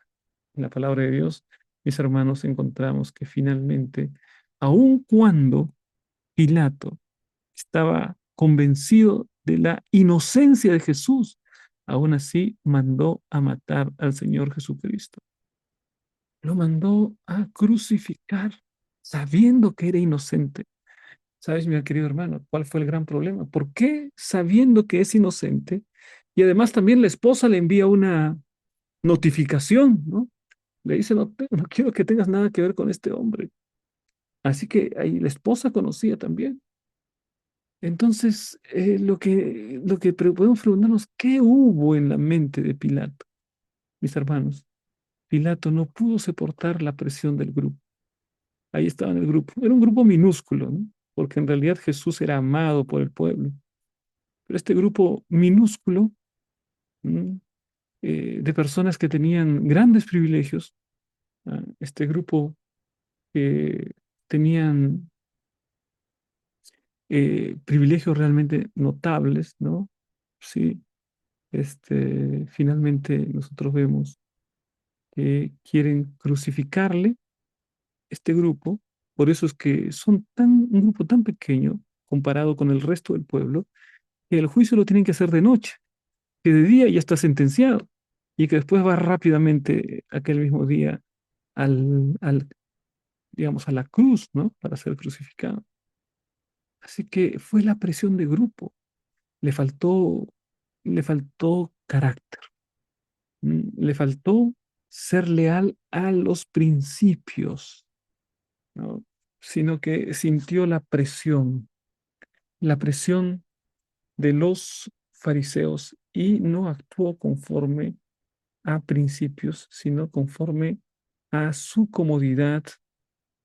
Speaker 1: en la palabra de Dios, mis hermanos, encontramos que finalmente, aun cuando Pilato estaba convencido de la inocencia de Jesús, aún así mandó a matar al Señor Jesucristo. Lo mandó a crucificar sabiendo que era inocente. ¿Sabes, mi querido hermano, cuál fue el gran problema? ¿Por qué sabiendo que es inocente? Y además también la esposa le envía una notificación, ¿no? Le dice, no, no quiero que tengas nada que ver con este hombre. Así que ahí la esposa conocía también. Entonces, podemos preguntarnos, ¿qué hubo en la mente de Pilato, mis hermanos? Pilato no pudo soportar la presión del grupo. Ahí estaba en el grupo. Era un grupo minúsculo, ¿no? Porque en realidad Jesús era amado por el pueblo. Pero este grupo minúsculo, ¿m? De personas que tenían grandes privilegios, este grupo que tenían privilegios realmente notables, ¿no? Sí, finalmente nosotros vemos que quieren crucificarle este grupo, por eso es que son un grupo tan pequeño comparado con el resto del pueblo, que el juicio lo tienen que hacer de noche, que de día ya está sentenciado y que después va rápidamente aquel mismo día digamos, a la cruz, ¿no? Para ser crucificado. Así que fue la presión de grupo, le faltó, le faltó carácter, le faltó ser leal a los principios, ¿no? Sino que sintió la presión de los fariseos y no actuó conforme a principios, sino conforme a su comodidad,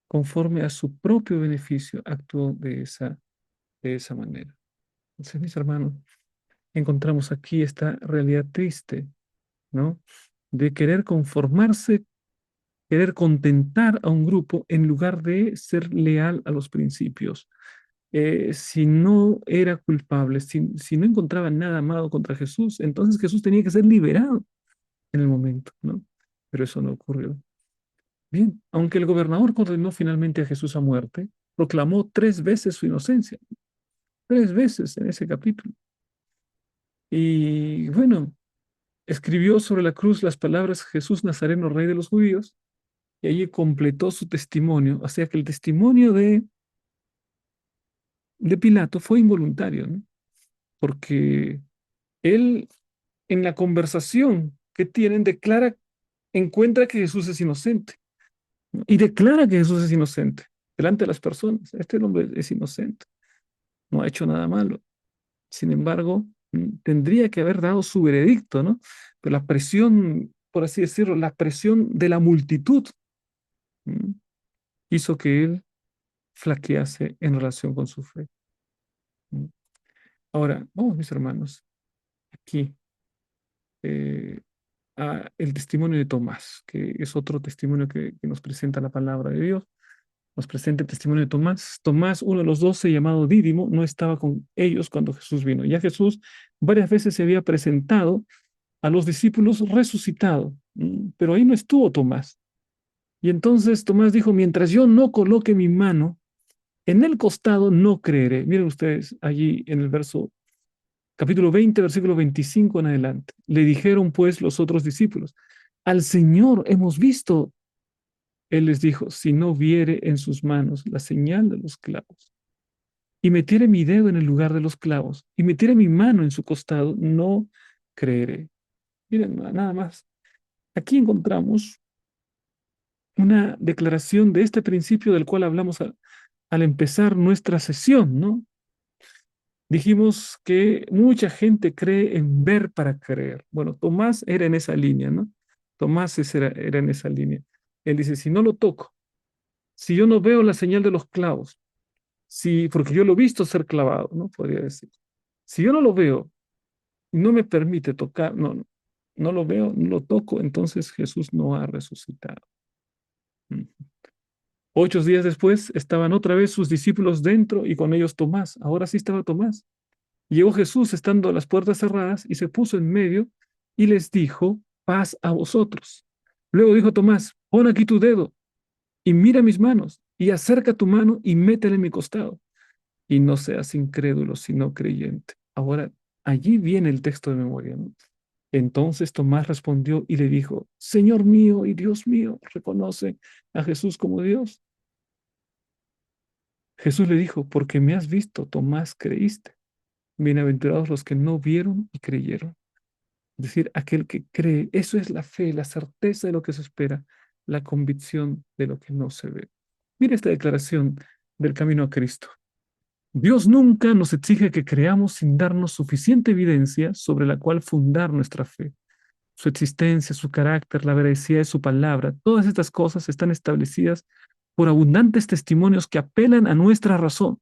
Speaker 1: conforme a su propio beneficio, actuó de esa manera. Entonces, mis hermanos, encontramos aquí esta realidad triste, ¿no? De querer conformarse, querer contentar a un grupo en lugar de ser leal a los principios. Si no era culpable, si no encontraba nada amado contra Jesús, entonces Jesús tenía que ser liberado en el momento, ¿no? Pero eso no ocurrió. Bien, aunque el gobernador condenó finalmente a Jesús a muerte, proclamó 3 veces su inocencia, 3 veces en ese capítulo. Y bueno, escribió sobre la cruz las palabras Jesús Nazareno, Rey de los Judíos, y allí completó su testimonio, o sea que el testimonio de Pilato fue involuntario, ¿no? Porque él en la conversación que tienen encuentra que Jesús es inocente, ¿no? Y declara que Jesús es inocente delante de las personas. Este hombre es inocente, no ha hecho nada malo. Sin embargo, tendría que haber dado su veredicto, ¿no? Pero la presión por así decirlo, la presión de la multitud, ¿m? Hizo que él flaquease en relación con su fe. ¿M? Ahora, vamos, mis hermanos, aquí eh, a el testimonio de Tomás, que es otro testimonio que nos presenta la palabra de Dios. Nos presenta el testimonio de Tomás. Tomás, uno de los 12, llamado Dídimo, no estaba con ellos cuando Jesús vino. Ya Jesús varias veces se había presentado a los discípulos resucitado, pero ahí no estuvo Tomás. Y entonces Tomás dijo, mientras yo no coloque mi mano en el costado, no creeré. Miren ustedes allí en el capítulo 20, versículo 25 en adelante. Le dijeron pues los otros discípulos, al Señor hemos visto. Él les dijo, si no viere en sus manos la señal de los clavos, y metiere mi dedo en el lugar de los clavos, y metiere mi mano en su costado, no creeré. Miren, nada más. Aquí encontramos una declaración de este principio del cual hablamos al empezar nuestra sesión, ¿no? Dijimos que mucha gente cree en ver para creer. Bueno, Tomás era en esa línea, ¿no? Tomás era en esa línea. Él dice, si no lo toco, si yo no veo la señal de los clavos, si, porque yo lo he visto ser clavado, ¿no? Podría decir. Si yo no lo veo y no me permite tocar, no lo veo, no lo toco, entonces Jesús no ha resucitado. Mm. 8 días después estaban otra vez sus discípulos dentro y con ellos Tomás. Ahora sí estaba Tomás. Llegó Jesús estando las puertas cerradas y se puso en medio y les dijo, paz a vosotros. Luego dijo Tomás, pon aquí tu dedo y mira mis manos y acerca tu mano y métela en mi costado y no seas incrédulo, sino creyente. Ahora, allí viene el texto de memoria, ¿no? Entonces Tomás respondió y le dijo, Señor mío y Dios mío, reconoce a Jesús como Dios. Jesús le dijo, porque me has visto, Tomás, creíste. Bienaventurados los que no vieron y creyeron. Es decir, aquel que cree, eso es la fe, la certeza de lo que se espera, la convicción de lo que no se ve. Mira esta declaración del camino a Cristo. Dios nunca nos exige que creamos sin darnos suficiente evidencia sobre la cual fundar nuestra fe. Su existencia, su carácter, la veracidad de su palabra, todas estas cosas están establecidas por abundantes testimonios que apelan a nuestra razón.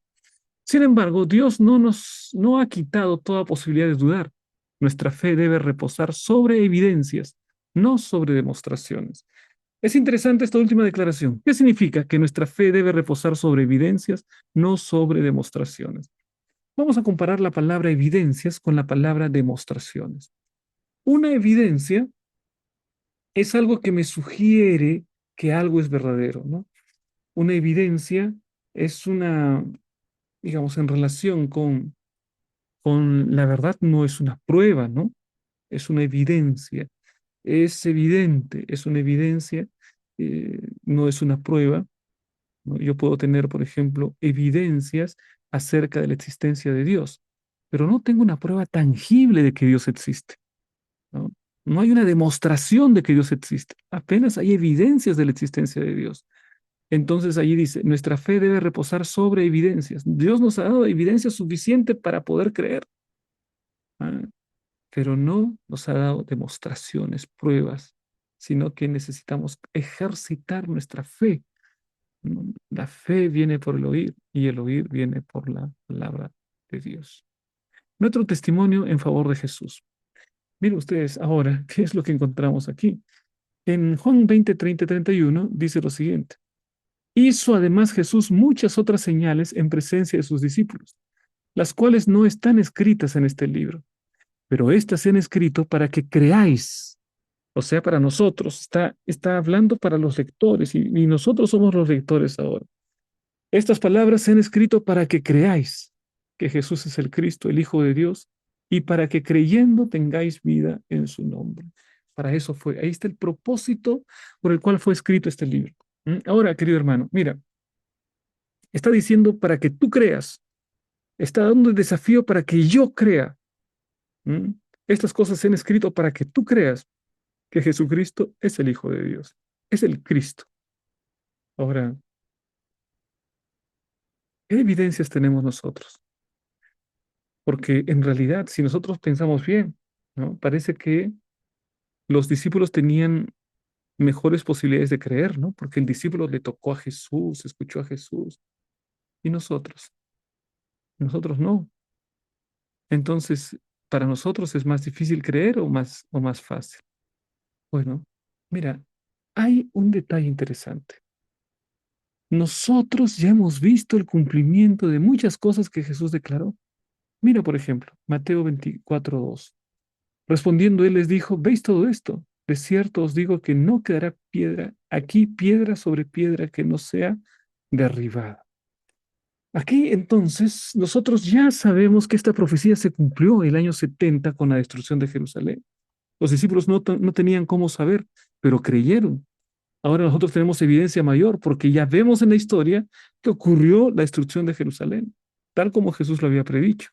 Speaker 1: Sin embargo, Dios no ha quitado toda posibilidad de dudar. Nuestra fe debe reposar sobre evidencias, no sobre demostraciones. Es interesante esta última declaración. ¿Qué significa? Que nuestra fe debe reposar sobre evidencias, no sobre demostraciones. Vamos a comparar la palabra evidencias con la palabra demostraciones. Una evidencia es algo que me sugiere que algo es verdadero, ¿no? Una evidencia es una, digamos, en relación con la verdad, no es una prueba, ¿no? Es una evidencia. Es evidente, es una evidencia, no es una prueba, ¿no? Yo puedo tener, por ejemplo, evidencias acerca de la existencia de Dios, pero no tengo una prueba tangible de que Dios existe, ¿no? No hay una demostración de que Dios existe, apenas hay evidencias de la existencia de Dios. Entonces allí dice, nuestra fe debe reposar sobre evidencias. Dios nos ha dado evidencia suficiente para poder creer, ¿ah? Pero no nos ha dado demostraciones, pruebas, sino que necesitamos ejercitar nuestra fe, ¿no? La fe viene por el oír y el oír viene por la palabra de Dios. Nuestro testimonio en favor de Jesús. Miren ustedes ahora qué es lo que encontramos aquí. En Juan 20, 30, 31 dice lo siguiente. Hizo además Jesús muchas otras señales en presencia de sus discípulos, las cuales no están escritas en este libro, pero éstas se han escrito para que creáis. O sea, para nosotros, está hablando para los lectores y nosotros somos los lectores ahora. Estas palabras se han escrito para que creáis que Jesús es el Cristo, el Hijo de Dios, y para que creyendo tengáis vida en su nombre. Para eso fue, ahí está el propósito por el cual fue escrito este libro. Ahora, querido hermano, mira, está diciendo para que tú creas, está dando el desafío para que yo crea. ¿Mm? Estas cosas se han escrito para que tú creas que Jesucristo es el Hijo de Dios, es el Cristo. Ahora, ¿qué evidencias tenemos nosotros? Porque en realidad, si nosotros pensamos bien, ¿no? Parece que Los discípulos tenían mejores posibilidades de creer, ¿no? Porque el discípulo le tocó a Jesús, escuchó a Jesús, y nosotros no. Entonces, para nosotros es más difícil creer o más fácil. Bueno, mira, hay un detalle interesante. Nosotros ya hemos visto el cumplimiento de muchas cosas que Jesús declaró. Mira, por ejemplo, Mateo 24:2. Respondiendo él les dijo, ¿veis todo esto? De cierto os digo que no quedará piedra aquí, piedra sobre piedra que no sea derribada. Aquí entonces nosotros ya sabemos que esta profecía se cumplió el año 70 con la destrucción de Jerusalén. Los discípulos no tenían cómo saber, pero creyeron. Ahora nosotros tenemos evidencia mayor porque ya vemos en la historia que ocurrió la destrucción de Jerusalén, tal como Jesús lo había predicho.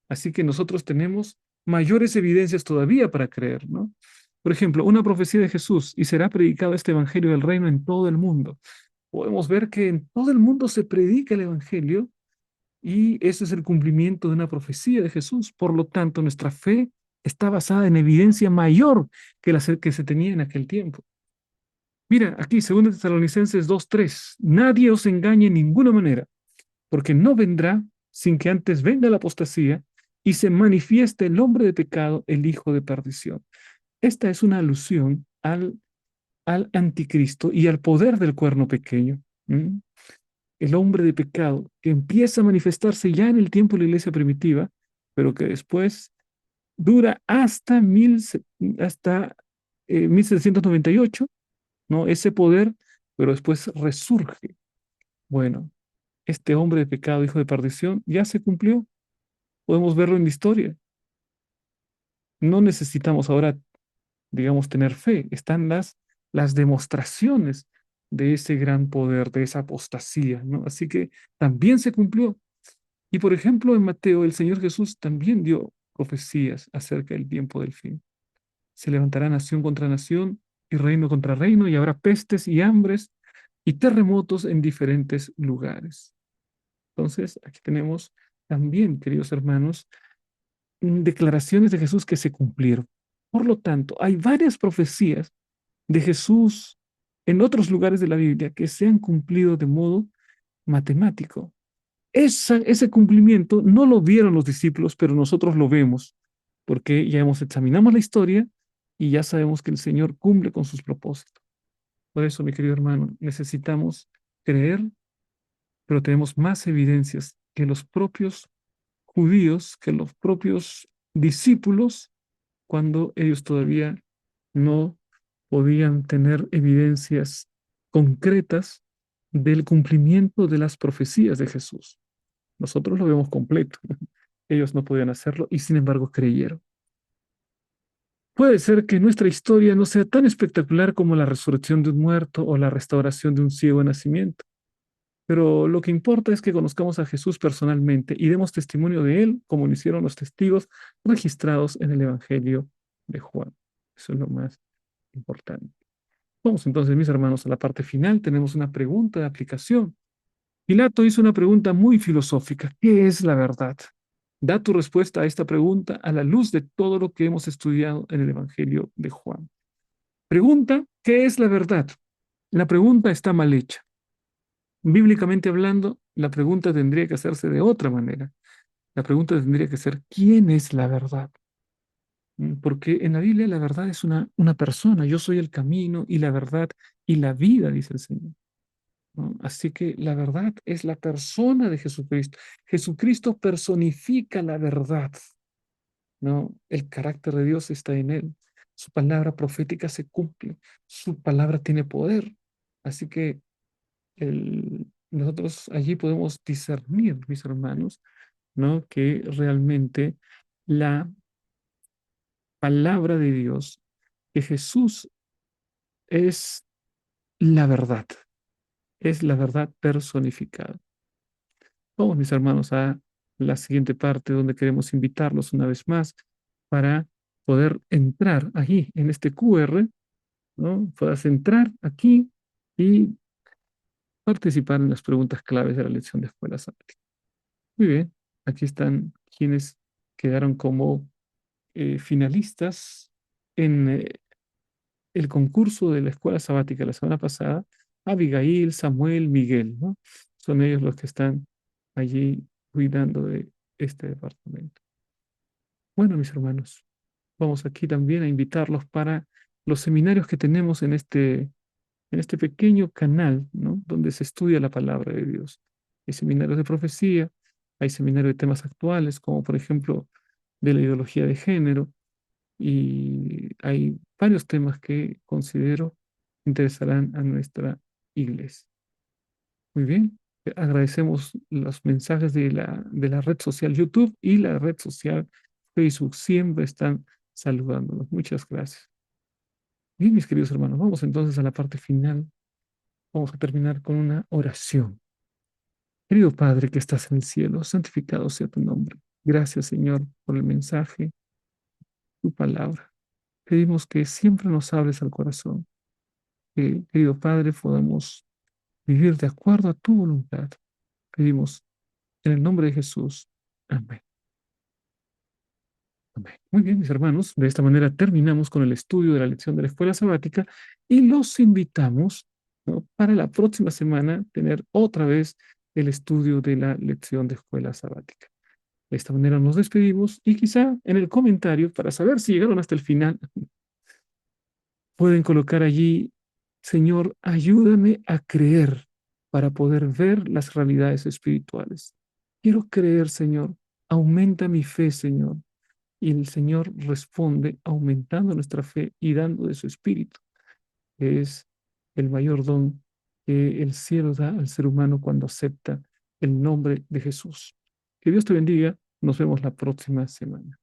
Speaker 1: Así que nosotros tenemos mayores evidencias todavía para creer, ¿no? Por ejemplo, una profecía de Jesús, y será predicado este evangelio del reino en todo el mundo. Podemos ver que en todo el mundo se predica el evangelio y ese es el cumplimiento de una profecía de Jesús. Por lo tanto, nuestra fe está basada en evidencia mayor que la que se tenía en aquel tiempo. Mira, aquí, 2 Tesalonicenses 2:3, nadie os engañe en ninguna manera, porque no vendrá sin que antes venga la apostasía y se manifieste el hombre de pecado, el hijo de perdición. Esta es una alusión al anticristo y al poder del cuerno pequeño. ¿Mm? El hombre de pecado que empieza a manifestarse ya en el tiempo de la iglesia primitiva, pero que después dura hasta 1798, ¿no? Ese poder, pero después resurge. Bueno, este hombre de pecado, hijo de perdición, ya se cumplió. Podemos verlo en la historia. No necesitamos ahora, digamos, tener fe. Están las demostraciones de ese gran poder, de esa apostasía, ¿no? Así que también se cumplió. Y por ejemplo, en Mateo, el Señor Jesús también dio profecías acerca del tiempo del fin. Se levantará nación contra nación y reino contra reino, y habrá pestes y hambres y terremotos en diferentes lugares. Entonces, aquí tenemos también, queridos hermanos, declaraciones de Jesús que se cumplieron. Por lo tanto, hay varias profecías de Jesús en otros lugares de la Biblia que se han cumplido de modo matemático. Ese cumplimiento no lo vieron los discípulos, pero nosotros lo vemos, porque ya hemos examinado la historia y ya sabemos que el Señor cumple con sus propósitos. Por eso, mi querido hermano, necesitamos creer, pero tenemos más evidencias que los propios judíos, que los propios discípulos, cuando ellos todavía no podían tener evidencias concretas del cumplimiento de las profecías de Jesús. Nosotros lo vemos completo. Ellos no podían hacerlo y sin embargo creyeron. Puede ser que nuestra historia no sea tan espectacular como la resurrección de un muerto o la restauración de un ciego de nacimiento, pero lo que importa es que conozcamos a Jesús personalmente y demos testimonio de él, como lo hicieron los testigos registrados en el Evangelio de Juan. Eso es lo más importante. Vamos entonces, mis hermanos, a la parte final. Tenemos una pregunta de aplicación. Pilato hizo una pregunta muy filosófica. ¿Qué es la verdad? Da tu respuesta a esta pregunta a la luz de todo lo que hemos estudiado en el Evangelio de Juan. Pregunta, ¿qué es la verdad? La pregunta está mal hecha. Bíblicamente hablando, la pregunta tendría que hacerse de otra manera. La pregunta tendría que ser, ¿quién es la verdad? Porque en la Biblia la verdad es una persona. Yo soy el camino y la verdad y la vida, dice el Señor. ¿No? Así que la verdad es la persona de Jesucristo. Jesucristo personifica la verdad, ¿no? El carácter de Dios está en él. Su palabra profética se cumple. Su palabra tiene poder. Así que nosotros allí podemos discernir, mis hermanos, ¿no? Que realmente la palabra de Dios, que Jesús es es la verdad personificada. Vamos, mis hermanos, a la siguiente parte donde queremos invitarlos una vez más para poder entrar allí en este QR, ¿no? Puedas entrar aquí y participar en las preguntas claves de la lección de escuela sabática. Muy bien, aquí están quienes quedaron como finalistas en el concurso de la escuela sabática la semana pasada, Abigail, Samuel, Miguel, ¿no? Son ellos los que están allí cuidando de este departamento. Bueno, mis hermanos, vamos aquí también a invitarlos para los seminarios que tenemos en este pequeño canal, ¿no? Donde se estudia la palabra de Dios. Hay seminarios de profecía, hay seminarios de temas actuales, como por ejemplo de la ideología de género, y hay varios temas que considero interesarán a nuestra iglesia. Muy bien, agradecemos los mensajes de la red social YouTube y la red social Facebook. Siempre están saludándonos. Muchas gracias. Bien, mis queridos hermanos, vamos entonces a la parte final. Vamos a terminar con una oración. Querido Padre que estás en el cielo, santificado sea tu nombre. Gracias, Señor, por el mensaje, tu palabra. Pedimos que siempre nos hables al corazón, que, querido Padre, podamos vivir de acuerdo a tu voluntad. Pedimos en el nombre de Jesús. Amén. Amén. Muy bien, mis hermanos, de esta manera terminamos con el estudio de la lección de la escuela sabática y los invitamos, ¿no?, para la próxima semana tener otra vez el estudio de la lección de escuela sabática. De esta manera nos despedimos y quizá en el comentario, para saber si llegaron hasta el final, pueden colocar allí: Señor, ayúdame a creer para poder ver las realidades espirituales. Quiero creer, Señor. Aumenta mi fe, Señor. Y el Señor responde aumentando nuestra fe y dando de su espíritu, que es el mayor don que el cielo da al ser humano cuando acepta el nombre de Jesús. Que Dios te bendiga. Nos vemos la próxima semana.